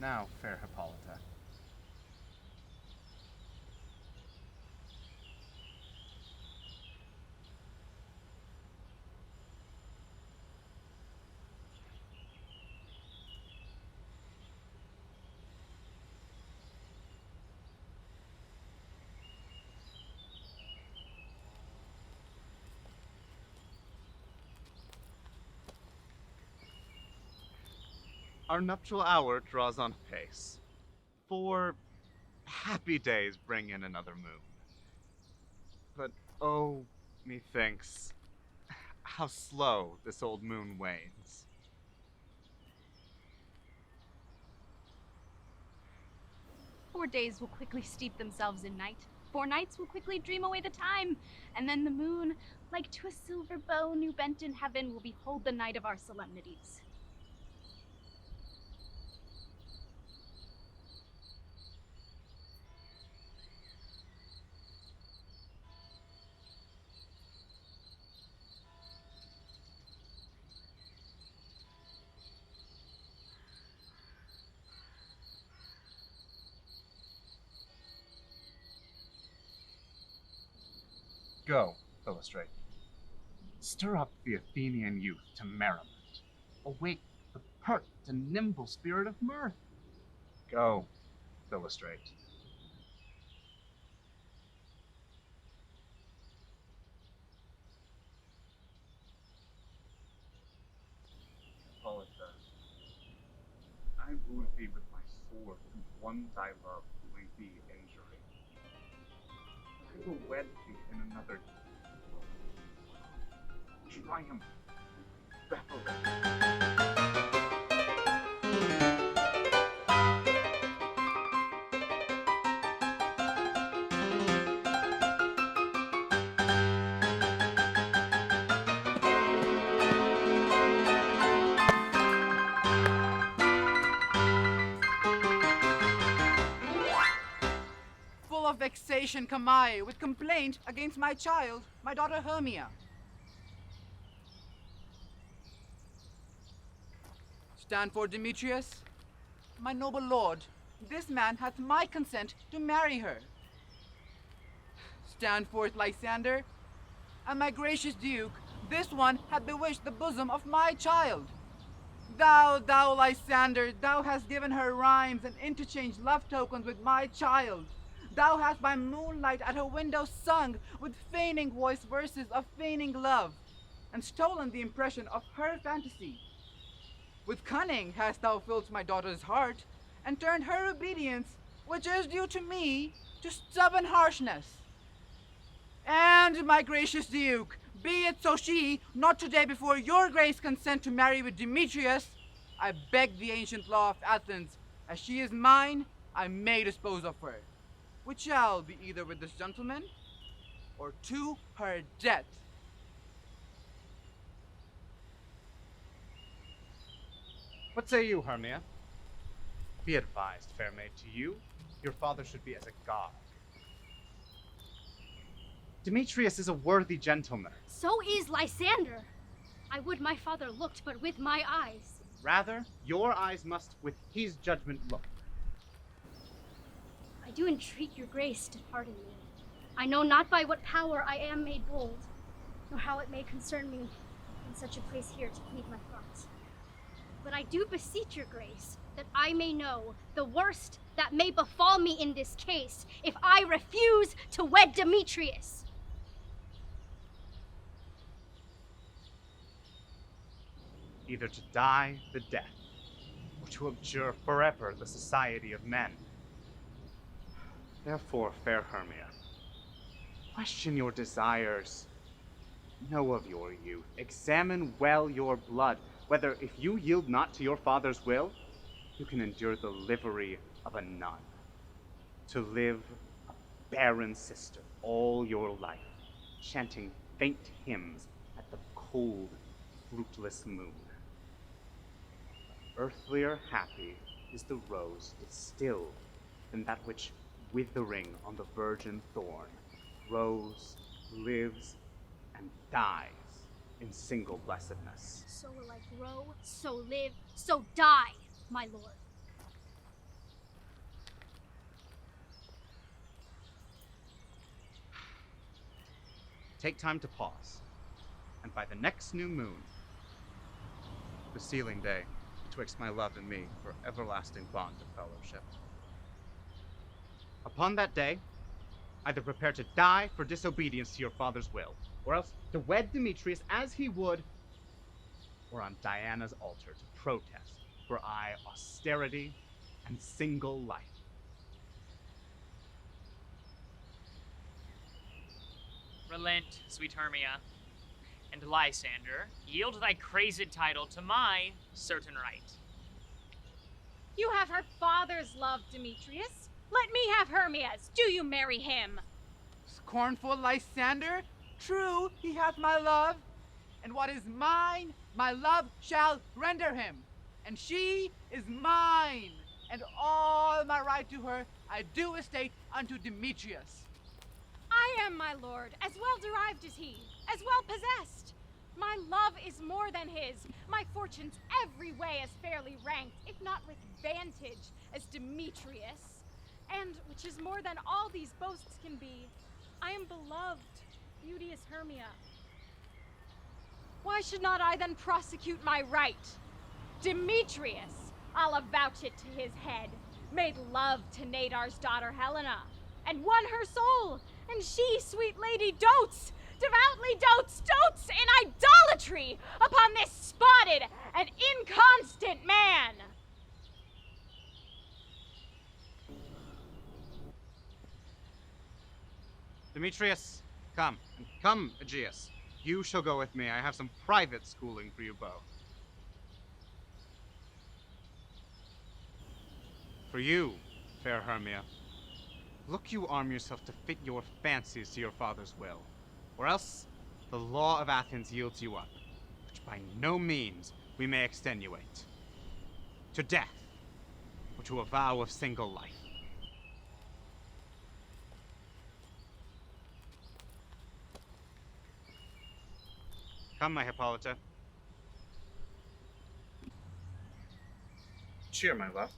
now, fair Hippolyta. Our nuptial hour draws on apace. 4 happy days bring in another moon. But oh, methinks, how slow this old moon wanes. 4 days will quickly steep themselves in night. 4 nights will quickly dream away the time, and then the moon, like to a silver bow new bent in heaven, will behold the night of our solemnities. Go, Philostrate. Stir up the Athenian youth to merriment. Awake the pert and nimble spirit of mirth. Go, Philostrate. Hippolyta, I wooed thee with my sword and won thy love, doing thee injury. I will wed thee in another triumph, revelry. Full of vexation come I, with complaint against my child, my daughter Hermia. Stand for Demetrius. My noble lord, this man hath my consent to marry her. Stand forth, Lysander. And my gracious duke, this one hath bewitched the bosom of my child. Thou, Lysander, thou hast given her rhymes and interchanged love tokens with my child. Thou hast by moonlight at her window sung with feigning voice verses of feigning love, and stolen the impression of her fantasy. With cunning hast thou filled my daughter's heart, and turned her obedience, which is due to me, to stubborn harshness. And, my gracious duke, be it so she, not today before your grace consent to marry with Demetrius, I beg the ancient law of Athens, as she is mine, I may dispose of her, which shall be either with this gentleman, or to her death. What say you, Hermia? Be advised, fair maid, to you, your father should be as a god. Demetrius is a worthy gentleman. So is Lysander. I would my father looked but with my eyes. Rather, your eyes must with his judgment look. I do entreat your grace to pardon me. I know not by what power I am made bold, nor how it may concern me in such a place here to plead my thoughts. But I do beseech your grace that I may know the worst that may befall me in this case if I refuse to wed Demetrius. Either to die the death, or to abjure forever the society of men. Therefore, fair Hermia, question your desires. Know of your youth. Examine well your blood, whether if you yield not to your father's will, you can endure the livery of a nun. To live a barren sister all your life, chanting faint hymns at the cold, fruitless moon. Earthlier happy is the rose distilled than that which, withering on the virgin thorn, grows, lives, and dies in single blessedness. So will I grow, so live, so die, my lord. take time to pause, and by the next new moon, the sealing day betwixt my love and me for everlasting bond of fellowship. Upon that day, either prepare to die for disobedience to your father's will, or else to wed Demetrius as he would, or on Diana's altar to protest for austerity and single life. Relent, sweet Hermia, and Lysander, yield thy crazed title to my certain right. You have her father's love, Demetrius. Let me have Hermia's. Do you marry him? Scornful Lysander, true, he hath my love, and what is mine, my love shall render him, and she is mine, and all my right to her I do estate unto Demetrius. I am my lord, as well derived as he, as well possessed. My love is more than his, my fortunes every way as fairly ranked, if not with vantage, as Demetrius. And, which is more than all these boasts can be, I am beloved, beauteous Hermia. Why should not I then prosecute my right? Demetrius, I'll avouch it to his head, made love to Nadar's daughter Helena, and won her soul, and she, sweet lady, dotes, devoutly dotes in idolatry upon this spotted and inconstant man. Demetrius, come, and come, Aegeus. You shall go with me. I have some private schooling for you both. For you, fair Hermia, look you arm yourself to fit your fancies to your father's will, or else the law of Athens yields you up, which by no means we may extenuate, to death, or to a vow of single life. Come, my Hippolyta. Cheer, my love.